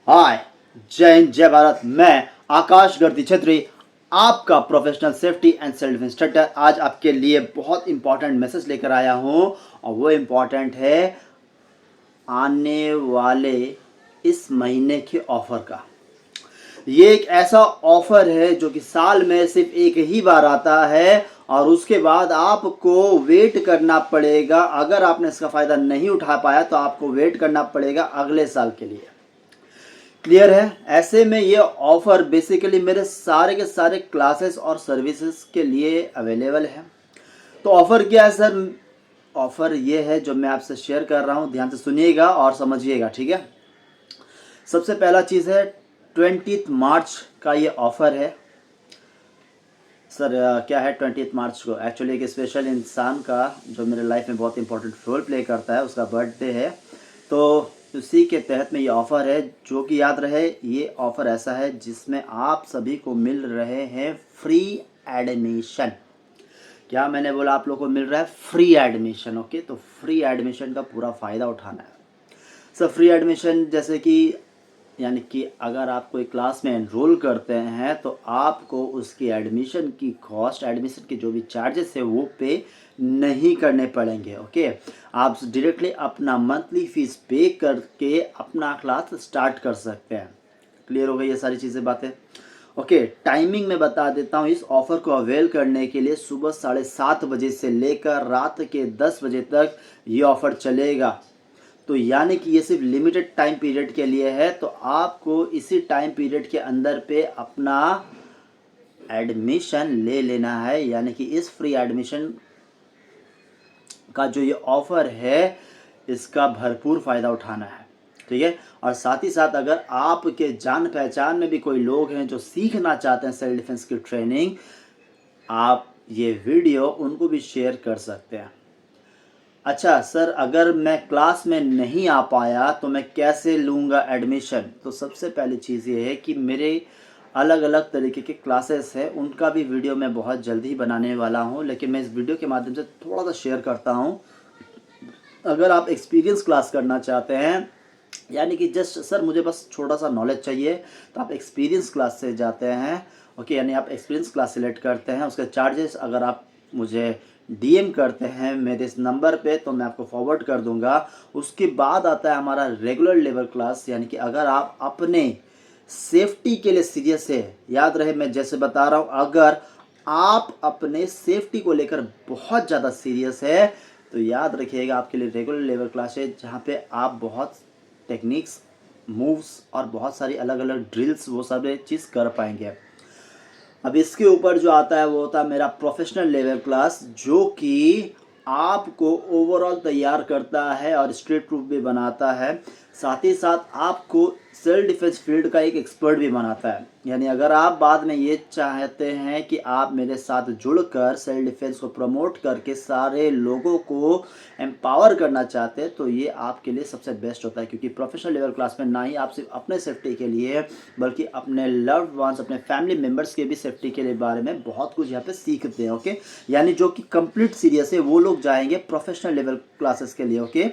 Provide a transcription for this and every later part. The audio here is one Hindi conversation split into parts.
हाय, जय हिंद, जय भारत। मैं आकाश गर्दी छत्री, आपका professional safety and self instructor, आज आपके लिए बहुत इंपॉर्टेंट मैसेज लेकर आया हूँ। और वो इम्पॉर्टेंट है आने वाले इस महीने के ऑफर का। ये एक ऐसा ऑफर है जो कि साल में सिर्फ एक ही बार आता है और उसके बाद आपको वेट करना पड़ेगा। अगर आपने इसका फ़ायदा नहीं उठा पाया तो आपको वेट करना पड़ेगा अगले साल के लिए। क्लियर है? ऐसे में ये ऑफ़र बेसिकली मेरे सारे के सारे क्लासेस और सर्विसेज के लिए अवेलेबल है। तो ऑफ़र क्या है सर? ऑफ़र ये है जो मैं आपसे शेयर कर रहा हूँ, ध्यान से सुनिएगा और समझिएगा, ठीक है? सबसे पहला चीज़ है 20 मार्च का ये ऑफ़र है। सर क्या है 20 मार्च को? एक्चुअली एक स्पेशल इंसान का जो मेरे लाइफ में बहुत इंपॉर्टेंट रोल प्ले करता है, उसका बर्थडे है। तो उसी के तहत में ये ऑफ़र है, जो कि याद रहे ये ऑफ़र ऐसा है जिसमें आप सभी को मिल रहे हैं फ्री एडमिशन। क्या मैंने बोला? आप लोगों को मिल रहा है फ्री एडमिशन। ओके, तो फ्री एडमिशन का पूरा फ़ायदा उठाना है। सर फ्री एडमिशन जैसे कि यानी कि अगर आप कोई क्लास में एनरोल करते हैं तो आपको उसकी एडमिशन की कॉस्ट, एडमिशन के जो भी चार्जेस है वो पे नहीं करने पड़ेंगे। ओके, आप डायरेक्टली अपना मंथली फ़ीस पे करके अपना क्लास स्टार्ट कर सकते हैं। क्लियर हो गई ये सारी चीज़ें, बातें? ओके, टाइमिंग मैं बता देता हूँ। इस ऑफ़र को अवेल करने के लिए सुबह 7:30 बजे से लेकर रात के 10 बजे तक ये ऑफ़र चलेगा। तो यानी कि ये सिर्फ लिमिटेड टाइम पीरियड के लिए है। तो आपको इसी टाइम पीरियड के अंदर पे अपना एडमिशन ले लेना है। यानी कि इस फ्री एडमिशन का जो ये ऑफ़र है इसका भरपूर फ़ायदा उठाना है, ठीक है? और साथ ही साथ अगर आपके जान पहचान में भी कोई लोग हैं जो सीखना चाहते हैं सेल्फ डिफेंस की ट्रेनिंग, आप ये वीडियो उनको भी शेयर कर सकते हैं। अच्छा सर, अगर मैं क्लास में नहीं आ पाया तो मैं कैसे लूँगा एडमिशन? तो सबसे पहली चीज़ ये है कि मेरे अलग अलग तरीके के क्लासेस हैं, उनका भी वीडियो मैं बहुत जल्दी ही बनाने वाला हूँ, लेकिन मैं इस वीडियो के माध्यम से थोड़ा सा शेयर करता हूँ। अगर आप एक्सपीरियंस क्लास करना चाहते हैं, यानी कि जस्ट सर मुझे बस छोटा सा नॉलेज चाहिए, तो आप एक्सपीरियंस क्लास से जाते हैं। ओके, यानी आप एक्सपीरियंस क्लास सेलेक्ट करते हैं। उसके चार्जेस अगर आप मुझे डीएम करते हैं मेरे इस नंबर पे तो मैं आपको फॉरवर्ड कर दूंगा। उसके बाद आता है हमारा रेगुलर लेवल क्लास, यानी कि अगर आप अपने सेफ्टी के लिए सीरियस है, याद रहे मैं जैसे बता रहा हूँ, अगर आप अपने सेफ्टी को लेकर बहुत ज़्यादा सीरियस है तो याद रखिएगा आपके लिए रेगुलर लेवल क्लास है, जहाँ पे आप बहुत टेक्निक्स, मूव्स और बहुत सारी अलग अलग ड्रिल्स वो सब चीज़ कर पाएंगे। अब इसके ऊपर जो आता है वो होता है मेरा प्रोफेशनल लेवल क्लास, जो कि आपको ओवरऑल तैयार करता है और स्ट्रेट प्रूफ भी बनाता है। साथ ही साथ आपको सेल्फ डिफेंस फील्ड का एक एक्सपर्ट भी बनाता है। यानी अगर आप बाद में ये चाहते हैं कि आप मेरे साथ जुड़कर सेल्फ डिफेंस को प्रमोट करके सारे लोगों को एम्पावर करना चाहते हैं तो ये आपके लिए सबसे बेस्ट होता है, क्योंकि प्रोफेशनल लेवल क्लास में ना ही आप सिर्फ अपने सेफ्टी के लिए बल्कि अपने लव्ड वंस, अपने फैमिली मेम्बर्स के भी सेफ्टी के लिए बारे में बहुत कुछ यहाँ पे सीखते हैं। ओके, यानी जो कि कंप्लीट सीरियस है वो लोग जाएंगे प्रोफेशनल लेवल क्लासेस के लिए। ओके,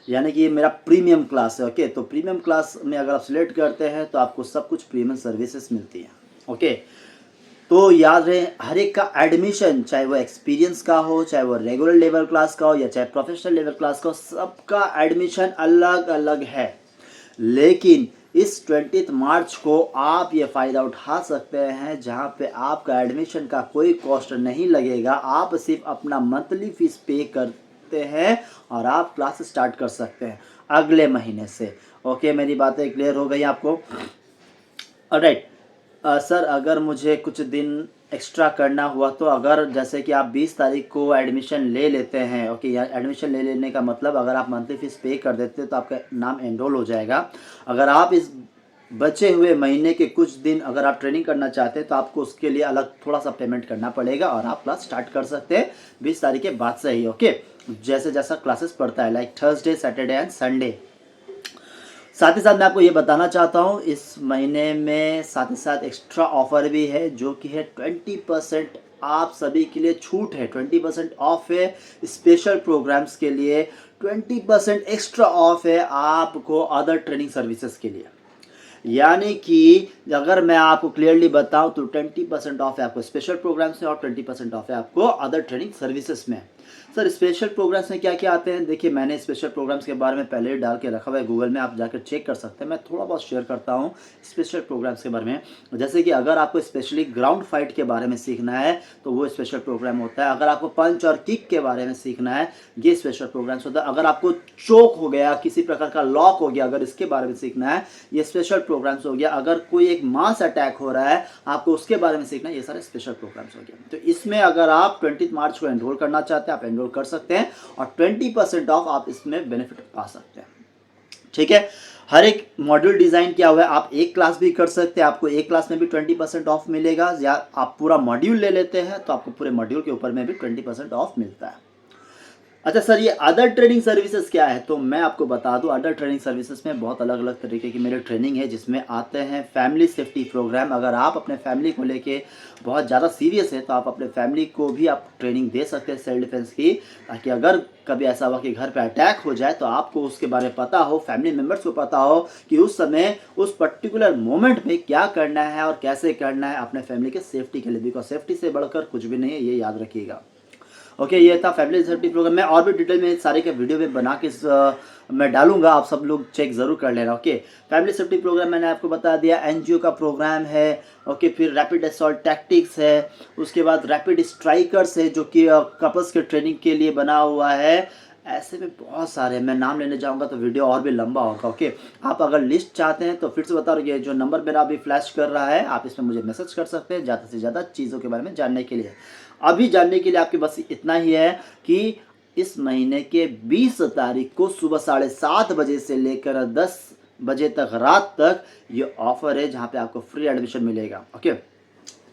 यानी कि ये मेरा प्रीमियम क्लास है। ओके, तो प्रीमियम क्लास में अगर आप सिलेक्ट करते हैं तो आपको सब कुछ प्रीमियम सर्विसेज मिलती हैं। ओके, तो याद रहे हर एक का एडमिशन, चाहे वो एक्सपीरियंस का हो, चाहे वो रेगुलर लेवल क्लास का हो या चाहे प्रोफेशनल लेवल क्लास का हो, सबका एडमिशन अलग अलग है। लेकिन इस 20 मार्च को आप ये फ़ायदा उठा सकते हैं जहां पे आपका एडमिशन का कोई कॉस्ट नहीं लगेगा। आप सिर्फ अपना मंथली फीस पे करते हैं और आप क्लास स्टार्ट कर सकते हैं अगले महीने से। ओके, मेरी बातें क्लियर हो गई आपको? ऑलराइट। सर अगर मुझे कुछ दिन एक्स्ट्रा करना हुआ तो अगर जैसे कि आप 20 तारीख को एडमिशन ले लेते हैं, ओके, या एडमिशन ले लेने का मतलब अगर आप मंथली फीस पे कर देते हैं तो आपका नाम एनरोल हो जाएगा। अगर आप इस बचे हुए महीने के कुछ दिन अगर आप ट्रेनिंग करना चाहते हैं तो आपको उसके लिए अलग थोड़ा सा पेमेंट करना पड़ेगा और आप क्लास स्टार्ट कर सकते हैं 20 तारीख के बाद से ही। ओके, जैसे जैसा क्लासेस पढ़ता है, like Thursday, Saturday and Sunday. साथ ही साथ मैं आपको ये बताना चाहता हूँ इस महीने में साथ ही साथ एक्स्ट्रा ऑफ़र भी है, जो कि है 20% आप सभी के लिए छूट है, 20% ऑफ है स्पेशल प्रोग्राम्स के लिए, 20% एक्स्ट्रा ऑफ है आपको अदर ट्रेनिंग सर्विसेज के लिए। यानी कि अगर मैं आपको क्लियरली बताऊं तो 20% ऑफ है आपको स्पेशल प्रोग्राम्स में और 20% ऑफ है आपको अदर ट्रेनिंग सर्विसेज में। सर स्पेशल प्रोग्राम्स में क्या क्या आते हैं? देखिए मैंने स्पेशल प्रोग्राम्स के बारे में पहले ही डाल के रखा हुआ है गूगल में, आप जाकर चेक कर सकते हैं। मैं थोड़ा बहुत शेयर करता हूँ स्पेशल प्रोग्राम्स के बारे में। जैसे कि अगर आपको स्पेशली ग्राउंड फाइट के बारे में सीखना है तो वो स्पेशल प्रोग्राम होता है। अगर आपको पंच और किक के बारे में सीखना है ये स्पेशल प्रोग्राम्स होता है। अगर आपको चोक हो गया, किसी प्रकार का लॉक हो गया, अगर इसके बारे में सीखना है ये स्पेशल प्रोग्राम्स हो गया। अगर कोई एक मास अटैक हो रहा है आपको उसके बारे में सीखना है, ये सारे स्पेशल प्रोग्राम्स हो गया। तो इसमें अगर आप 20 मार्च को एनरोल करना चाहते हैं आप एनरोल कर सकते हैं और 20% ऑफ आप इसमें बेनिफिट पा सकते हैं। ठीक है, हर एक मॉड्यूल डिजाइन किया हुआ है। आप एक क्लास भी कर सकते हैं, आपको एक क्लास में भी 20% ऑफ मिलेगा, या आप पूरा मॉड्यूल ले लेते हैं तो आपको पूरे मॉड्यूल के ऊपर में भी 20% ऑफ मिलता है। अच्छा सर ये अदर ट्रेनिंग सर्विसेज क्या है? तो मैं आपको बता दूं अदर ट्रेनिंग सर्विसेज में बहुत अलग अलग तरीके की मेरी ट्रेनिंग है, जिसमें आते हैं फैमिली सेफ्टी प्रोग्राम। अगर आप अपने फैमिली को लेके बहुत ज़्यादा सीरियस है तो आप अपने फैमिली को भी आप ट्रेनिंग दे सकते हैं सेल्फ डिफेंस की, ताकि अगर कभी ऐसा हुआ कि घर पे अटैक हो जाए तो आपको उसके बारे में पता हो, फैमिली मेम्बर्स को पता हो कि उस समय उस पर्टिकुलर मोमेंट में क्या करना है और कैसे करना है अपने फैमिली के सेफ्टी के लिए। बिकॉज सेफ्टी से बढ़कर कुछ भी नहीं है, ये याद रखिएगा। ओके ये था फैमिली सेफ्टी प्रोग्राम। मैं और भी डिटेल में सारे के वीडियो में बना के मैं डालूंगा, आप सब लोग चेक ज़रूर कर लेना। ओके फैमिली सेफ्टी प्रोग्राम मैंने आपको बता दिया, एनजीओ का प्रोग्राम है। ओके फिर रैपिड असॉल्ट टैक्टिक्स है, उसके बाद रैपिड स्ट्राइकर्स है जो कि कपल्स के ट्रेनिंग के लिए बना हुआ है। ऐसे में बहुत सारे, मैं नाम लेने जाऊंगा तो वीडियो और भी लंबा होगा। ओके आप अगर लिस्ट चाहते हैं तो फिर से बता रही है, जो नंबर मेरा अभी फ्लैश कर रहा है आप इसमें मुझे मैसेज कर सकते हैं ज़्यादा से ज़्यादा चीज़ों के बारे में जानने के लिए। अभी जानने के लिए आपके बस इतना ही है कि इस महीने के 20 तारीख को सुबह 7:30 बजे से लेकर 10 बजे तक रात तक ये ऑफर है जहाँ पे आपको फ्री एडमिशन मिलेगा। ओके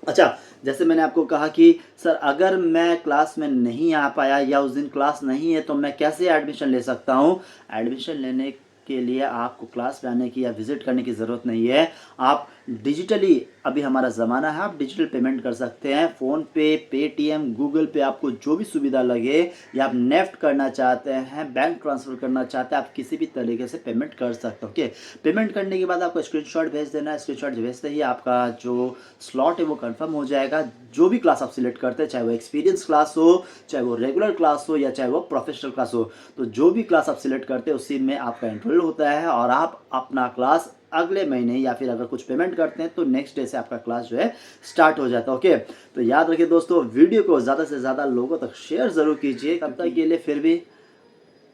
अच्छा जैसे मैंने आपको कहा कि सर अगर मैं क्लास में नहीं आ पाया या उस दिन क्लास नहीं है तो मैं कैसे एडमिशन ले सकता हूँ? एडमिशन लेने के लिए आपको क्लास में आने की या विजिट करने की ज़रूरत नहीं है। आप डिजिटली, अभी हमारा ज़माना है, आप डिजिटल पेमेंट कर सकते हैं। फ़ोन पे, पेटीएम, गूगल पे, आपको जो भी सुविधा लगे, या आप नेफ्ट करना चाहते हैं, बैंक ट्रांसफ़र करना चाहते हैं, आप किसी भी तरीके से पेमेंट कर सकते हो। ओके पेमेंट करने के बाद आपको स्क्रीनशॉट भेज देना है। स्क्रीनशॉट भेजते ही आपका जो स्लॉट है वो कंफर्म हो जाएगा। जो भी क्लास आप सिलेक्ट करते हैं, चाहे वो एक्सपीरियंस क्लास हो, चाहे वो रेगुलर क्लास हो, या चाहे वो प्रोफेशनल क्लास हो, तो जो भी क्लास आप सिलेक्ट करते हैं उसी में आपका एनरोल होता है और आप अपना क्लास अगले महीने, या फिर अगर कुछ पेमेंट करते हैं तो नेक्स्ट डे से आपका क्लास जो है स्टार्ट हो जाता है। ओके तो याद रखिए दोस्तों, वीडियो को ज़्यादा से ज़्यादा लोगों तक शेयर ज़रूर कीजिए। तब तक के लिए फिर भी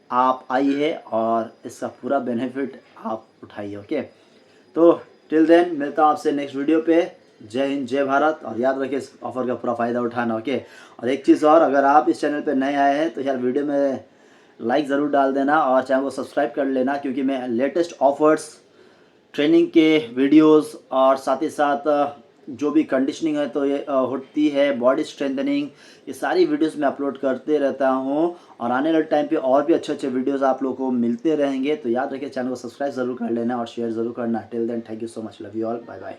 आप आइए और इसका पूरा बेनिफिट आप उठाइए। ओके तो टिल देन मिलता हूँ आपसे नेक्स्ट वीडियो पे। जय हिंद, जय भारत, और याद रखिए इस ऑफर का पूरा फ़ायदा उठाना। ओके और एक चीज़ और, अगर आप इस चैनल पे नए आए हैं तो यार वीडियो में लाइक ज़रूर डाल देना और चैनल को सब्सक्राइब कर लेना, क्योंकि मैं लेटेस्ट ऑफर्स, ट्रेनिंग के वीडियोस और साथ ही साथ जो भी कंडीशनिंग है तो ये होती है, बॉडी स्ट्रेंथनिंग, ये सारी वीडियोस मैं अपलोड करते रहता हूँ और आने वाले टाइम पे और भी अच्छे अच्छे वीडियोस आप लोगों को मिलते रहेंगे। तो याद रखिए चैनल को सब्सक्राइब ज़रूर कर लेना और शेयर ज़रूर करना। Till then thank you so much, love you all, bye bye.